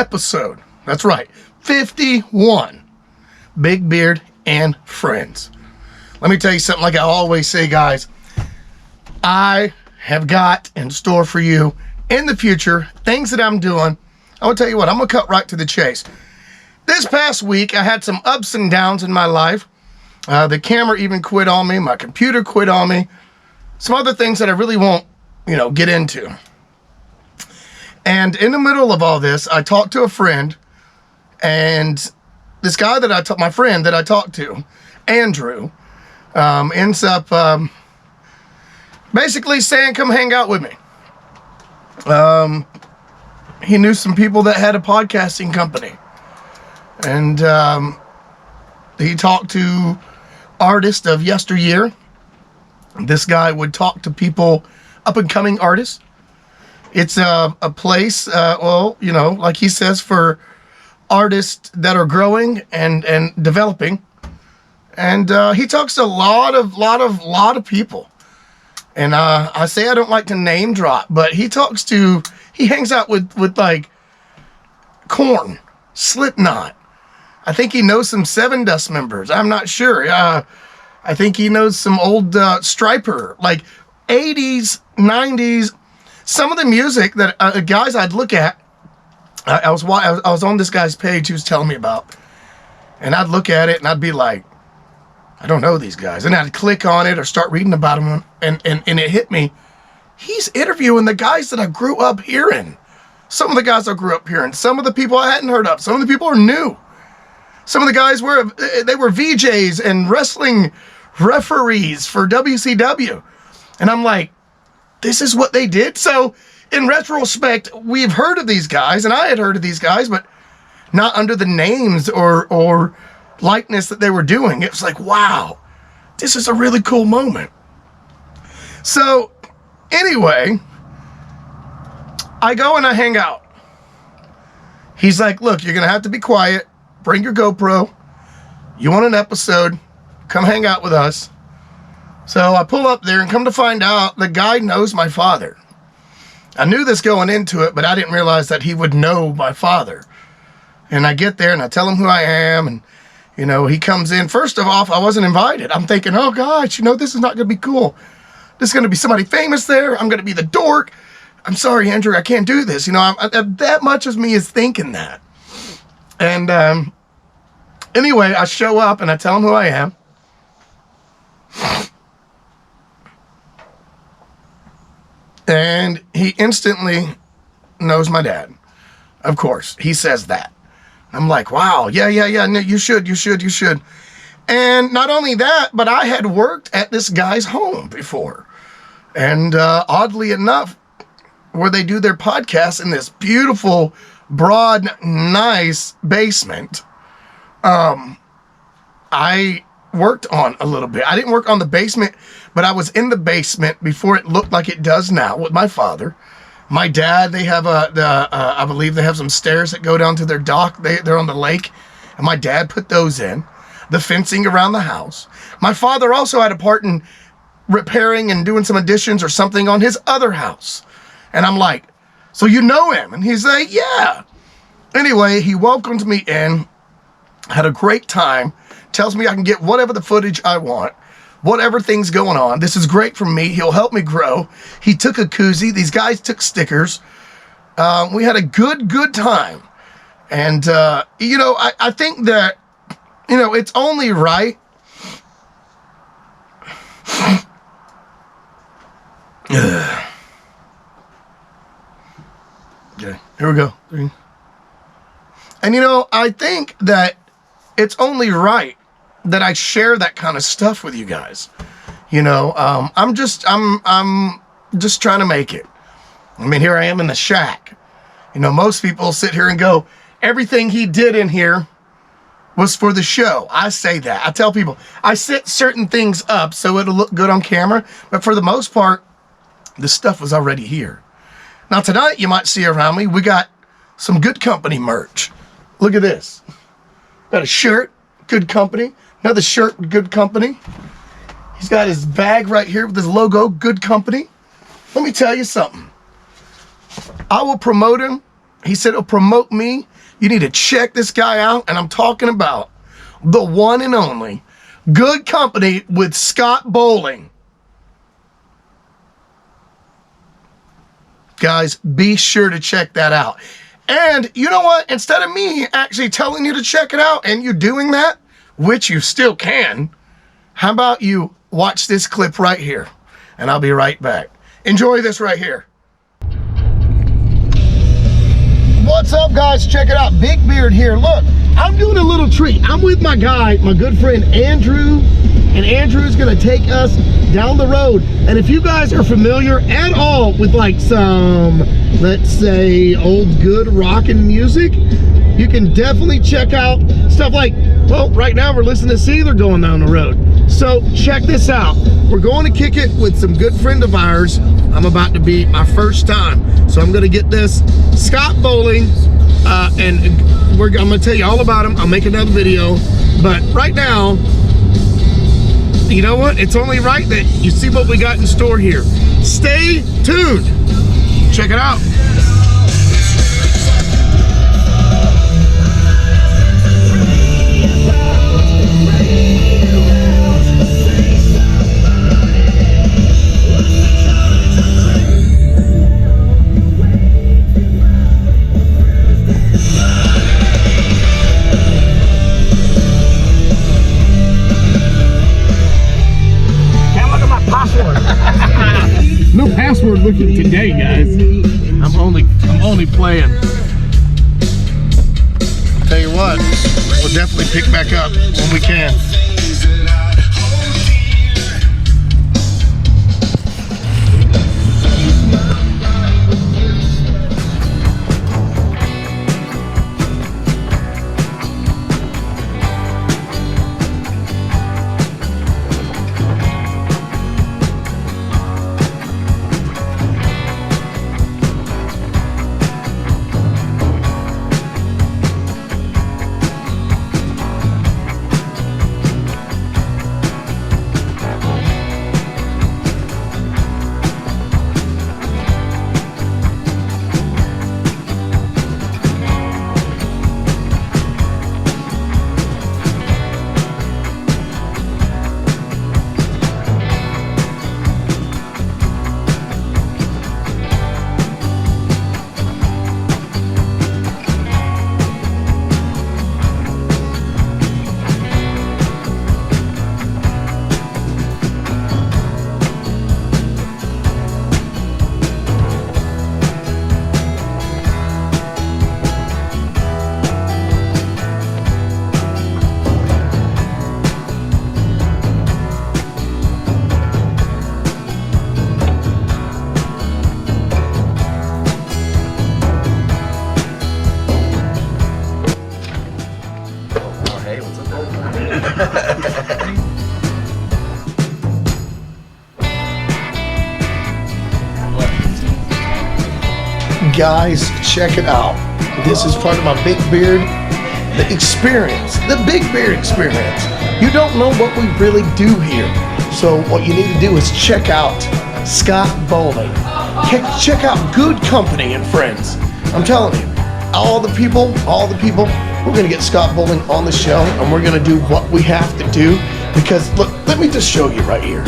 episode. That's right, 51. Big Beard and Friends. Let me tell you something like I always say, guys. I have got in store for you in the future things that I'm doing. I will tell you what, I'm going to cut right to the chase. This past week, I had some ups and downs in my life. The camera even quit on me. My computer quit on me. Some other things that I really won't, get into. And in the middle of all this, I talked to a friend, and this guy that my friend that I talked to, Andrew, ends up basically saying, come hang out with me. He knew some people that had a podcasting company, and he talked to artists of yesteryear. This guy would talk to people, up and coming artists. It's a place, like he says, for artists that are growing and developing. And he talks to a lot of people. And I say I don't like to name drop, but he hangs out with like Korn, Slipknot. I think he knows some Seven Dust members. I'm not sure. I think he knows some old Striper, like 80s, 90s. Some of the music that guys I'd look at, I was on this guy's page he was telling me about, and I'd look at it and I'd be like, I don't know these guys, and I'd click on it or start reading about them, and it hit me. He's interviewing the guys that I grew up hearing. Some of the guys I grew up hearing, some of the people I hadn't heard of, some of the people are new. Some of the guys were VJs and wrestling referees for WCW, and I'm like, this is what they did. So in retrospect, we've heard of these guys, and I had heard of these guys, but not under the names or likeness that they were doing. It was like, wow, this is a really cool moment. So anyway, I go and I hang out. He's like, look, you're going to have to be quiet. Bring your GoPro. You want an episode? Come hang out with us. So I pull up there, and come to find out, the guy knows my father. I knew this going into it, but I didn't realize that he would know my father. And I get there, and I tell him who I am, and, he comes in. First of all, I wasn't invited. I'm thinking, oh, gosh, this is not going to be cool. This is going to be somebody famous there. I'm going to be the dork. I'm sorry, Andrew, I can't do this. That much of me is thinking that. And anyway, I show up, and I tell him who I am. And he instantly knows my dad. Of course, he says that. I'm like, wow, yeah, no, you should. And not only that, but I had worked at this guy's home before. And oddly enough, where they do their podcasts in this beautiful, broad, nice basement, I worked on a little bit. I didn't work on the basement, but I was in the basement before it looked like it does now with my father. My dad, they have I believe they have some stairs that go down to their dock. They're on the lake, and my dad put those in. The fencing around the house. My father also had a part in repairing and doing some additions or something on his other house. And I'm like, so you know him? And he's like, yeah. Anyway, he welcomed me in, had a great time, tells me I can get whatever the footage I want, whatever thing's going on. This is great for me. He'll help me grow. He took a koozie. These guys took stickers. We had a good time. And, I think that, it's only right. Okay, here we go. And, I think that it's only right that I share that kind of stuff with you guys. I'm just trying to make it. I mean, here I am in the shack. Most people sit here and go, everything he did in here was for the show. I say that. I tell people, I set certain things up so it'll look good on camera, but for the most part, the stuff was already here. Now tonight, you might see around me, we got some Good Company merch. Look at this. Got a shirt, Good Company. Another shirt, Good Company. He's got his bag right here with his logo, Good Company. Let me tell you something. I will promote him. He said he'll promote me You need to check this guy out, and I'm talking about the one and only Good Company with Scott Bowling. Guys, be sure to check that out. And you know what? Instead of me actually telling you to check it out and you doing that, which you still can, how about you watch this clip right here? And I'll be right back. Enjoy this right here. What's up, guys? Check it out. Big Beard here. Look, I'm doing a little treat. I'm with my guy, my good friend Andrew, and Andrew's gonna take us down the road. And if you guys are familiar at all with like some, let's say, old good rockin' music, you can definitely check out stuff like, well, right now we're listening to Seether going down the road. So check this out. We're going to kick it with some good friend of ours. I'm about to be my first time. So I'm gonna get this Scott Bowling, and I'm gonna tell you all about him. I'll make another video, but right now, you know what? It's only right that you see what we got in store here. Stay tuned. Check it out. No password looking today, guys. I'm only playing. Tell you what, we'll definitely pick back up when we can. Guys, check it out. This is part of my Big Beard, the experience, the Big Beard experience. You don't know what we really do here. So what you need to do is check out Scott Bowling. Check out Good Company and Friends. I'm telling you, all the people, we're gonna get Scott Bowling on the show and we're gonna do what we have to do because look, let me just show you right here.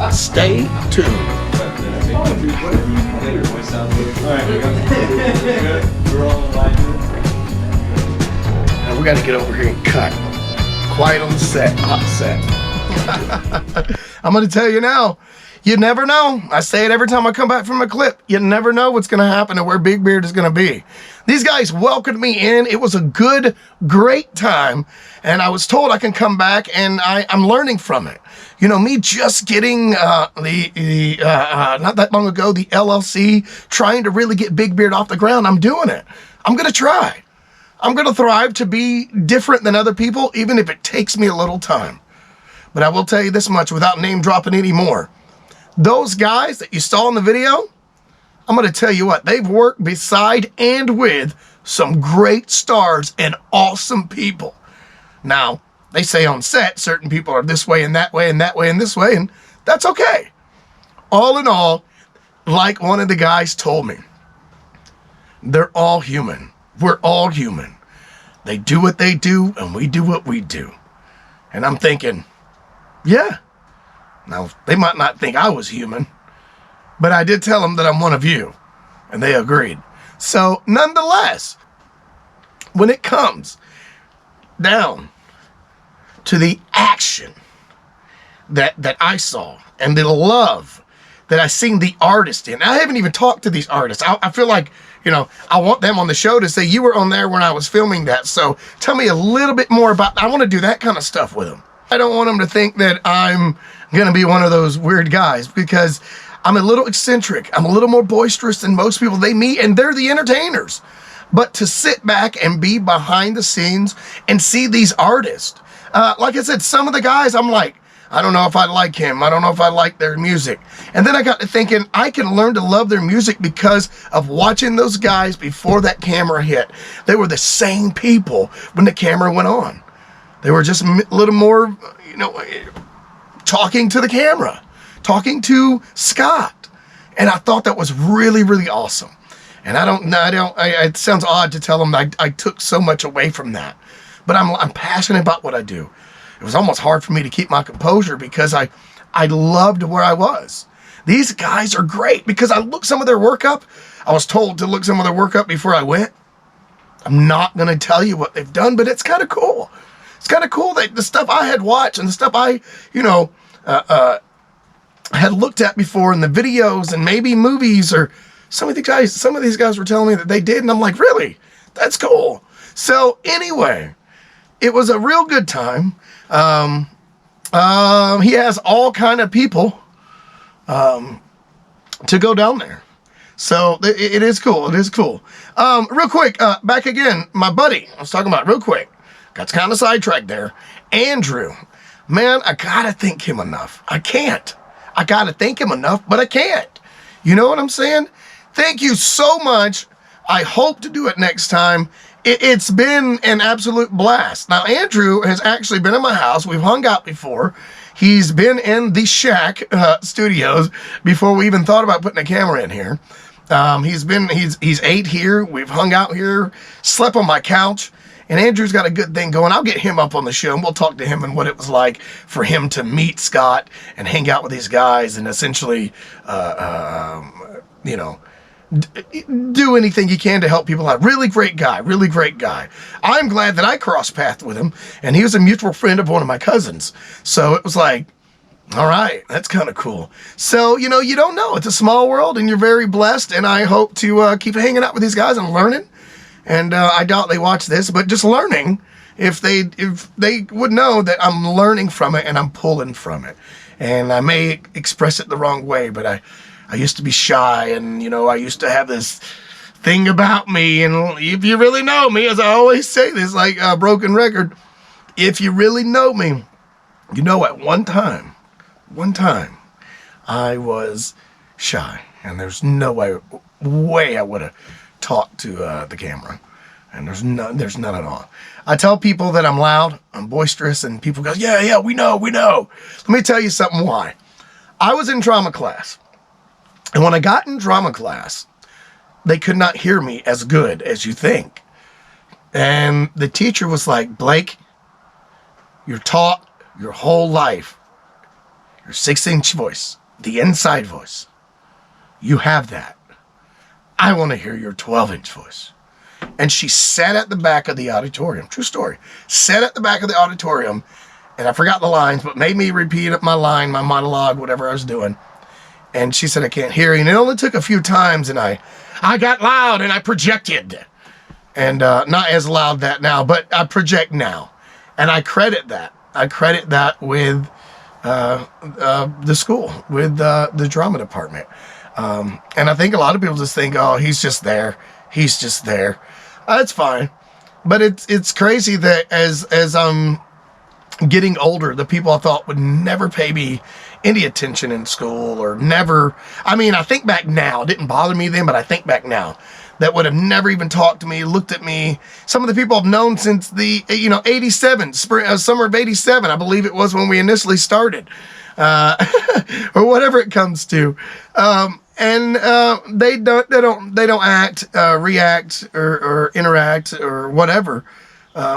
Stay tuned. Now we got to get over here and cut. Quiet on the set, hot set. I'm going to tell you now, you never know. I say it every time I come back from a clip. You never know what's going to happen and where Big Beard is going to be. These guys welcomed me in. It was a good, great time. And I was told I can come back and I'm learning from it. You know, me just getting not that long ago, the LLC, trying to really get Big Beard off the ground. I'm doing it. I'm going to try. I'm going to thrive to be different than other people, even if it takes me a little time. But I will tell you this much without name dropping anymore. Those guys that you saw in the video, I'm going to tell you what, they've worked beside and with some great stars and awesome people. Now, they say on set, certain people are this way and that way and that way and this way, and that's okay. All in all, like one of the guys told me, they're all human. We're all human. They do what they do, and we do what we do. And I'm thinking, yeah. Now, they might not think I was human, but I did tell them that I'm one of you, and they agreed. So, nonetheless, when it comes down to the action that I saw and the love that I seen the artist in, I haven't even talked to these artists. I feel like, you know, I want them on the show to say, you were on there when I was filming that. So tell me a little bit more about, I want to do that kind of stuff with them. I don't want them to think that I'm going to be one of those weird guys, because I'm a little eccentric. I'm a little more boisterous than most people they meet, and they're the entertainers. But to sit back and be behind the scenes and see these artists, like I said, some of the guys, I'm like, I don't know if I like him. I don't know if I like their music. And then I got to thinking, I can learn to love their music because of watching those guys before that camera hit. They were the same people when the camera went on. They were just a little more, you know, talking to the camera, talking to Scott. And I thought that was really, really awesome. And it sounds odd to tell them I took so much away from that. But I'm passionate about what I do. It was almost hard for me to keep my composure because I loved where I was. These guys are great because I looked some of their work up. I was told to look some of their work up before I went. I'm not going to tell you what they've done, but it's kind of cool. It's kind of cool that the stuff I had watched and the stuff I, you know, had looked at before in the videos and maybe movies, or some of these guys were telling me that they did. And I'm like, really? That's cool. So anyway, it was a real good time. He has all kind of people to go down there. So it is cool. It is cool. Real quick, back again, my buddy I was talking about real quick. Got kind of sidetracked there. Andrew, man, I gotta thank him enough. I can't. I gotta thank him enough, but I can't. You know what I'm saying? Thank you so much. I hope to do it next time. It's been an absolute blast. Now, Andrew has actually been in my house. We've hung out before. He's been in the Shack studios before we even thought about putting a camera in here. He's ate here. We've hung out here, slept on my couch, and Andrew's got a good thing going. I'll get him up on the show, and we'll talk to him and what it was like for him to meet Scott and hang out with these guys and essentially, you know, do anything you can to help people out. Really great guy. Really great guy. I'm glad that I crossed paths with him, and he was a mutual friend of one of my cousins. So it was like, all right, that's kind of cool. So, you know, you don't know. It's a small world, and you're very blessed, and I hope to keep hanging out with these guys and learning. And I doubt they watch this, but just learning, if they would know that I'm learning from it and I'm pulling from it. And I may express it the wrong way, but I used to be shy, and, you know, I used to have this thing about me. And if you really know me, as I always say this, like a broken record, if you really know me, you know at one time, I was shy. And there's no way I would have talked to the camera. And there's none at all. I tell people that I'm loud, I'm boisterous, and people go, yeah, we know. Let me tell you something why. I was in drama class. And when I got in drama class, they could not hear me as good as you think. And the teacher was like, Blake, you're taught your whole life your 6-inch voice, the inside voice. You have that. I want to hear your 12-inch voice. And she sat at the back of the auditorium. True story. Sat at the back of the auditorium, and I forgot the lines, but made me repeat my line, my monologue, whatever I was doing. And she said, I can't hear you. And it only took a few times, and I got loud, and I projected. And not as loud that now, but I project now. And I credit that. I credit that with the school, with the drama department. And I think a lot of people just think, oh, he's just there. He's just there. That's fine. But it's crazy that as I'm getting older, the people I thought would never pay me any attention in school, or never, I mean, I think back now, it didn't bother me then, but I think back now, that would have never even talked to me, looked at me. Some of the people I've known since the, 87, summer of 87, I believe it was when we initially started, or whatever it comes to. And they don't act, react, or interact, or whatever,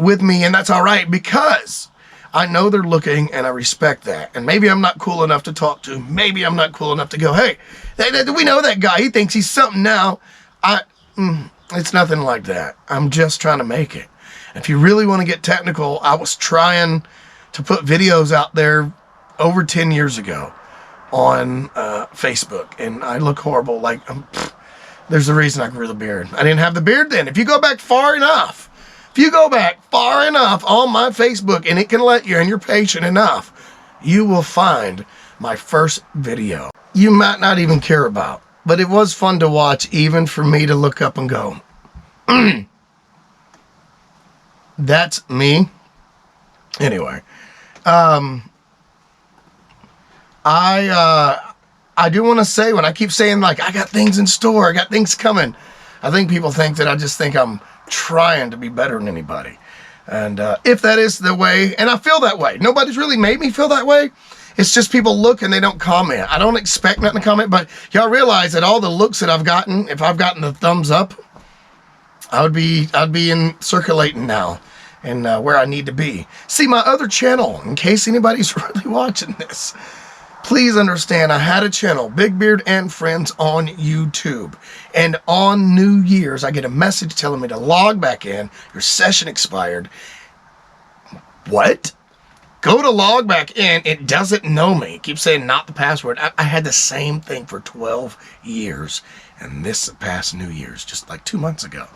with me, and that's all right, because I know they're looking, and I respect that. And maybe I'm not cool enough to talk to. Maybe I'm not cool enough to go, hey, we know that guy. He thinks he's something now. It's nothing like that. I'm just trying to make it. If you really want to get technical, I was trying to put videos out there over 10 years ago on Facebook, and I look horrible. Like, there's a reason I grew the beard. I didn't have the beard then. If you go back far enough on my Facebook, and it can let you, and you're patient enough, you will find my first video you might not even care about. But it was fun to watch, even for me to look up and go, that's me. Anyway, I do want to say, when I keep saying, like, I got things in store, I got things coming, I think people think that I just think I'm trying to be better than anybody. And if that is the way, and I feel that way, nobody's really made me feel that way. It's just people look and they don't comment. I don't expect nothing to comment, but y'all realize that all the looks that I've gotten, if I've gotten the thumbs up, I'd be in circulating now, and where I need to be. See, my other channel, in case anybody's really watching this, please understand, I had a channel, Big Beard and Friends, on YouTube. And on New Year's, I get a message telling me to log back in. Your session expired. What? Go to log back in. It doesn't know me. It keeps saying not the password. I had the same thing for 12 years. And this past New Year's, just like 2 months ago,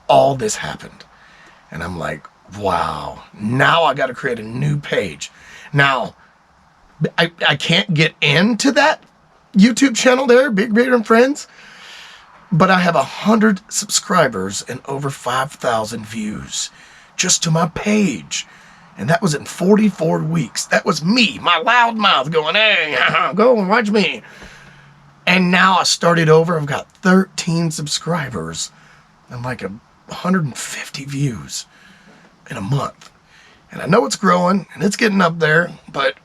all this happened. And I'm like, wow. Now I got to create a new page. Now, I can't get into that YouTube channel there, Big Beard and Friends, but I have 100 subscribers and over 5,000 views just to my page. And that was in 44 weeks. That was me, my loud mouth going, hey, go and watch me. And now I started over. I've got 13 subscribers and like 150 views in a month. And I know it's growing and it's getting up there, but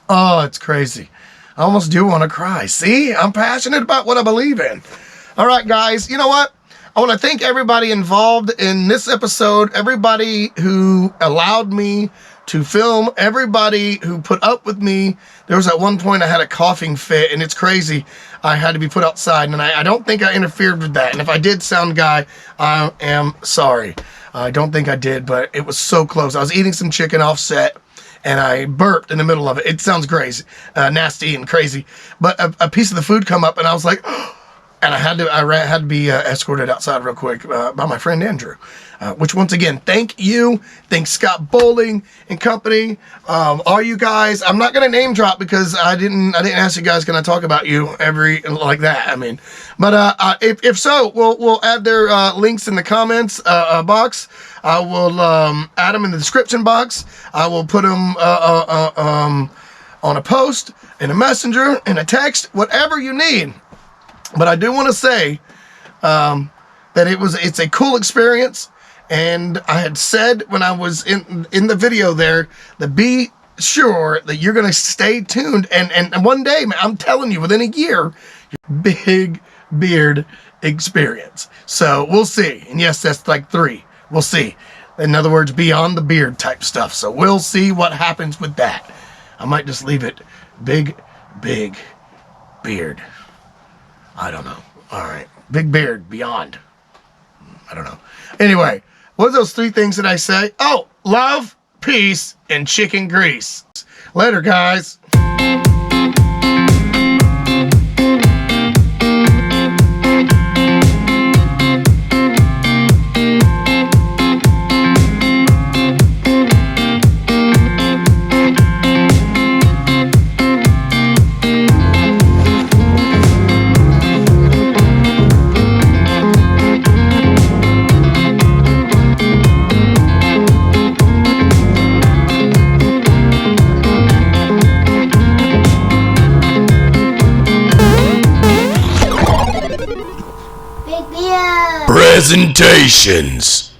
oh, it's crazy. I almost do want to cry. See, I'm passionate about what I believe in. All right, guys, you know what? I want to thank everybody involved in this episode, everybody who allowed me to film, everybody who put up with me. There was at one point I had a coughing fit, and it's crazy. I had to be put outside, and I don't think I interfered with that. And if I did, sound guy, I am sorry. I don't think I did, but it was so close. I was eating some chicken offset, and I burped in the middle of it. It sounds crazy, nasty and crazy. But a piece of the food come up, and I was like, and I had to be escorted outside real quick by my friend Andrew. Which, once again, thank you. Thanks Scott Bowling and company. All you guys, I'm not gonna name drop because I didn't ask you guys, can I talk about you like that? I mean, but if so, we'll add their links in the comments box. I will add them in the description box. I will put them on a post, in a messenger, in a text, whatever you need. But I do want to say that it's a cool experience. And I had said when I was in the video there, that be sure that you're going to stay tuned. And one day, man, I'm telling you, within a year, Big Beard experience. So we'll see. And yes, that's like 3. We'll see. In other words, beyond the beard type stuff. So we'll see what happens with that. I might just leave it Big Beard. I don't know. All right. Big Beard beyond. I don't know. Anyway, what are those 3 things that I say? Oh, love, peace, and chicken grease. Later, guys. presentations.